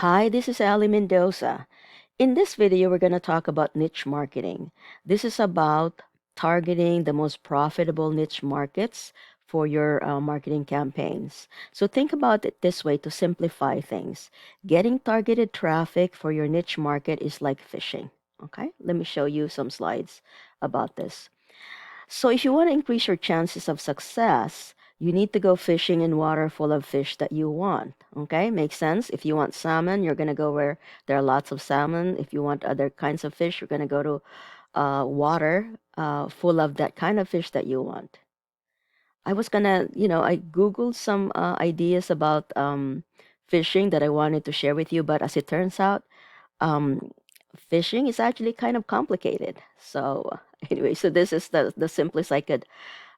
Hi, this is Ali Mendoza. In this video, we're going to talk about niche marketing. This is about targeting the most profitable niche markets for your marketing campaigns. So think about it this way to simplify things. Getting targeted traffic for your niche market is like fishing. Okay, let me show you some slides about this. So if you want to increase your chances of success, you need to go fishing in water full of fish that you want. Okay, makes sense. If you want salmon, you're going to go where there are lots of salmon. If you want other kinds of fish, you're going to go to water full of that kind of fish that you want. I was gonna, I Googled some ideas about fishing that I wanted to share with you, but as it turns out, um, fishing is actually kind of complicated. So anyway, so this is the simplest I could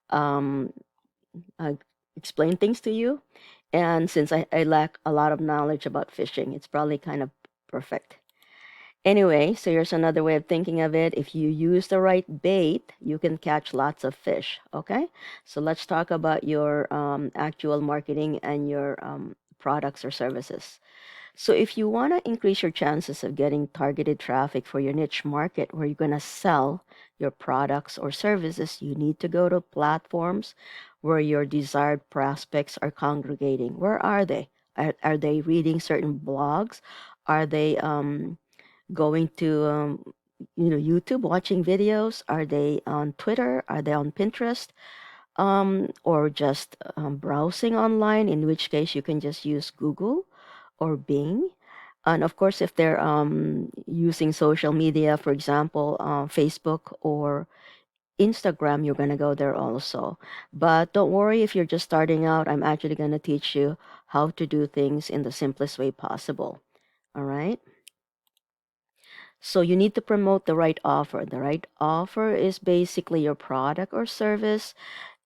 um, uh, explain things to you. And since I lack a lot of knowledge about fishing, it's probably kind of perfect. Anyway, so here's another way of thinking of it. If you use the right bait, you can catch lots of fish. Okay, so let's talk about your actual marketing and your products or services. So if you want to increase your chances of getting targeted traffic for your niche market where you're going to sell your products or services, you need to go to platforms where your desired prospects are congregating. Where are they? Are they reading certain blogs? Are they going to YouTube watching videos? Are they on Twitter? Are they on Pinterest? Or just browsing online, in which case you can just use Google or Bing. And of course, if they're using social media, for example, Facebook or Instagram, you're going to go there also. But don't worry if you're just starting out, I'm actually going to teach you how to do things in the simplest way possible. All right. So you need to promote the right offer. The right offer is basically your product or service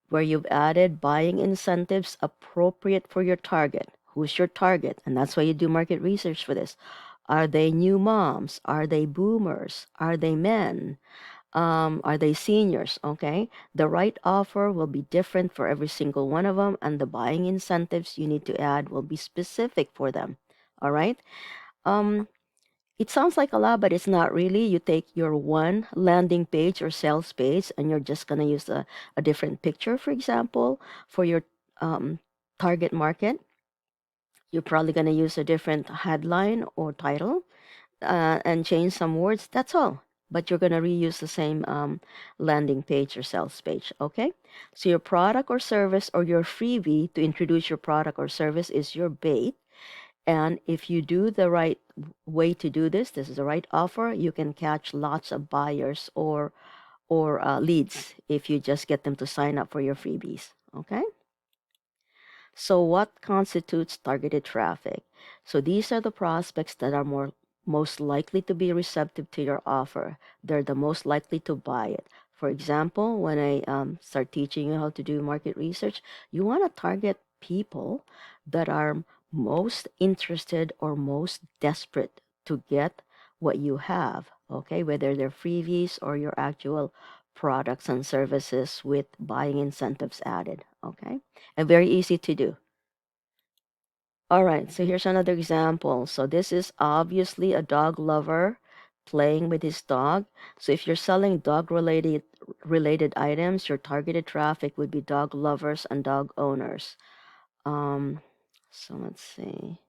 where you've added buying incentives appropriate for your target. Who's your target? And that's why you do market research for this. Are they new moms? Are they boomers? Are they men? Are they seniors? Okay. The right offer will be different for every single one of them, and the buying incentives you need to add will be specific for them. All right. Um, it sounds like a lot, but it's not really. You take your one landing page or sales page and you're just going to use a different picture, for example, for your um, target market. You're probably going to use a different headline or title and change some words. That's all. But you're going to reuse the same landing page or sales page. Okay. So your product or service or your freebie to introduce your product or service is your bait. And if you do the right way to do this, this is the right offer, you can catch lots of buyers or leads if you just get them to sign up for your freebies. Okay. So what constitutes targeted traffic? So these are the prospects that are most likely to be receptive to your offer. They're the most likely to buy it. For example, when I start teaching you how to do market research, you want to target people that are most interested or most desperate to get what you have, okay? Whether they're freebies or your actual products and services with buying incentives added, okay? And very easy to do. All right, so here's another example. So this is obviously a dog lover playing with his dog. So if you're selling dog related items, your targeted traffic would be dog lovers and dog owners. Um, so let's see.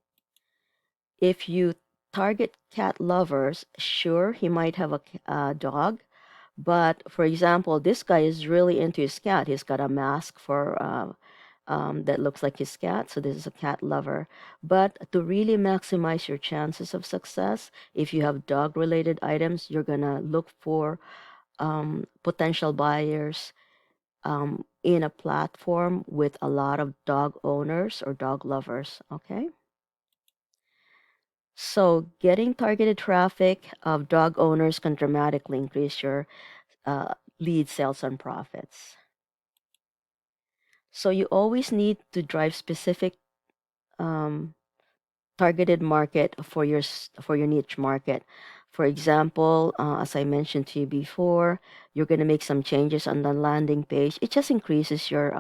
If you target cat lovers, sure, he might have a dog, but for example, this guy is really into his cat. He's got a mask for that looks like his cat. So this is a cat lover. But to really maximize your chances of success, if you have dog-related items, you're gonna look for potential buyers in a platform with a lot of dog owners or dog lovers. Okay. So getting targeted traffic of dog owners can dramatically increase your lead sales and profits. So you always need to drive specific um, targeted market for your niche market. For example, as I mentioned to you before, you're going to make some changes on the landing page. It just increases your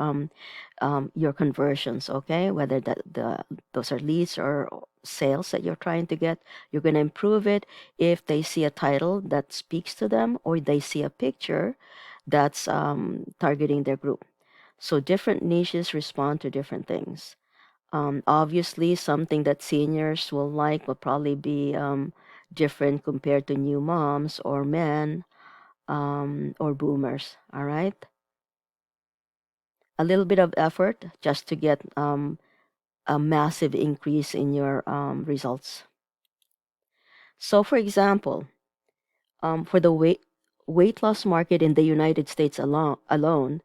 conversions. Okay, whether that the those are leads or sales that you're trying to get, you're going to improve it if they see a title that speaks to them or they see a picture that's targeting their group. So different niches respond to different things. Obviously, something that seniors will like will probably be different compared to new moms or men or boomers. All right. A little bit of effort just to get a massive increase in your results. So, for example, for the weight loss market in the United States alone,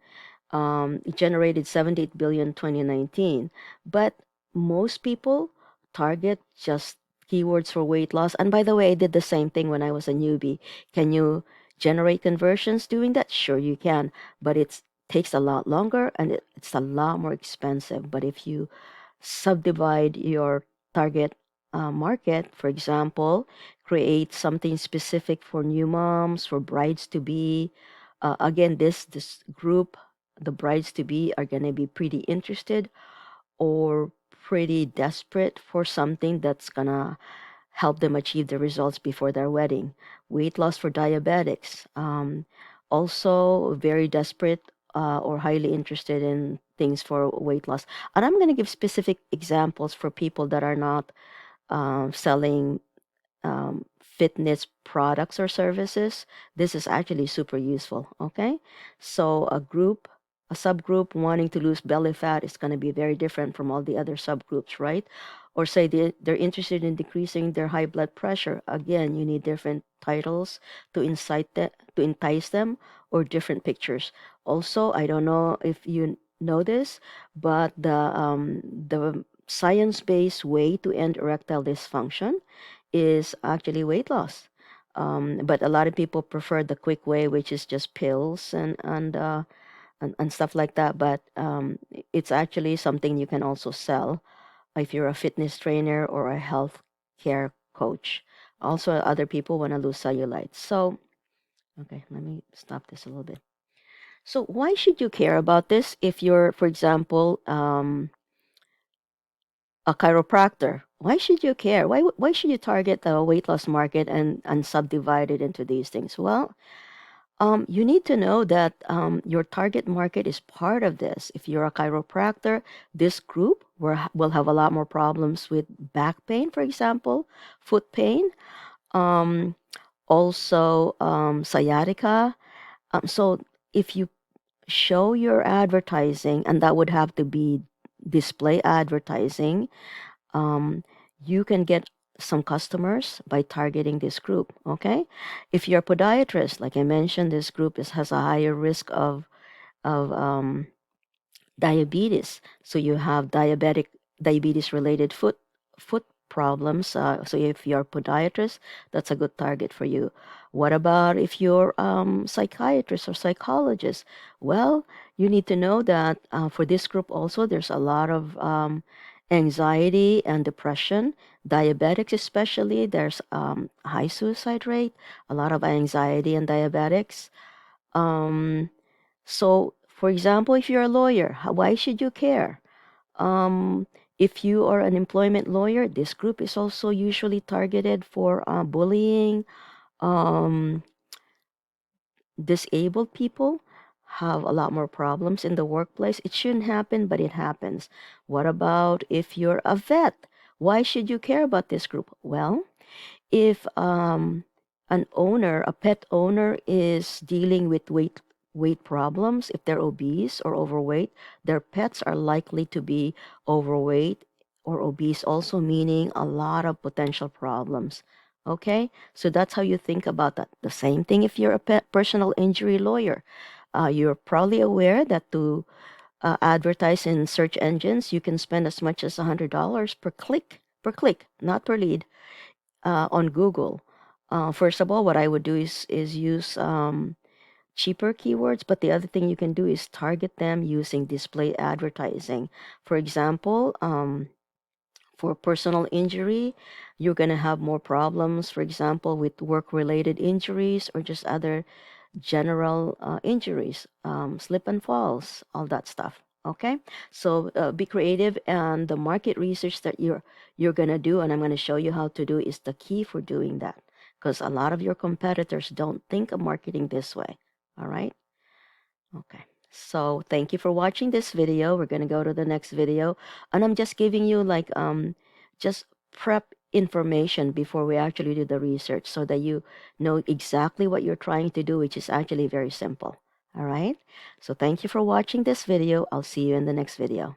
it generated 78 billion 2019, but most people target just keywords for weight loss. And by the way, I did the same thing when I was a newbie. Can you generate conversions doing that? Sure you can, but it takes a lot longer and it's a lot more expensive. But if you subdivide your target market, for example, create something specific for new moms, for brides to be. Again, this group, the brides to be, are going to be pretty interested or pretty desperate for something that's going to help them achieve the results before their wedding. Weight loss for diabetics. Also, very desperate or highly interested in things for weight loss. And I'm going to give specific examples for people that are not selling fitness products or services. This is actually super useful. Okay. So a subgroup wanting to lose belly fat is going to be very different from all the other subgroups, right? Or say they're interested in decreasing their high blood pressure. Again, you need different titles to to entice them, or different pictures. Also, I don't know if you know this, but the science-based way to end erectile dysfunction is actually weight loss. But a lot of people prefer the quick way, which is just pills and stuff like that. But it's actually something you can also sell if you're a fitness trainer or a health care coach. Also, other people want to lose cellulite. So, okay, let me stop this a little bit. So, why should you care about this if you're, for example, a chiropractor? Why should you care? Why should you target the weight loss market and subdivide it into these things? Well, you need to know that your target market is part of this. If you're a chiropractor, this group will have a lot more problems with back pain, for example, foot pain, um, also sciatica. So if you show your advertising, and that would have to be display advertising, um, you can get some customers by targeting this group. Okay, if you're a podiatrist, like I mentioned, this group has a higher risk of diabetes. So you have diabetes related foot problems. So if you're a podiatrist, that's a good target for you. What about if you're psychiatrist or psychologist? Well, you need to know that for this group also, there's a lot of anxiety and depression. Diabetics especially, there's high suicide rate, a lot of anxiety and diabetics. Um, so, for example, if you're a lawyer, why should you care? Um, if you are an employment lawyer, this group is also usually targeted for bullying. Um, Disabled people have a lot more problems in the workplace. It shouldn't happen, but it happens. What about if you're a vet? Why should you care about this group? Well, if a pet owner is dealing with weight problems, if they're obese or overweight, their pets are likely to be overweight or obese, also meaning a lot of potential problems. Okay, so that's how you think about that. The same thing if you're a personal injury lawyer. You're probably aware that to advertise in search engines, you can spend as much as $100 per click, not per lead, on Google. First of all, what I would do is use cheaper keywords, but the other thing you can do is target them using display advertising. For example, For personal injury, you're going to have more problems, for example, with work-related injuries or just other general injuries, slip and falls, all that stuff. Okay, so be creative, and the market research that you're gonna do, and I'm gonna show you how to do, is the key for doing that, because a lot of your competitors don't think of marketing this way. All right. Okay. So thank you for watching this video. We're gonna go to the next video, and I'm just giving you like just prep information before we actually do the research so that you know exactly what you're trying to do, which is actually very simple. All right. So thank you for watching this video. I'll see you in the next video.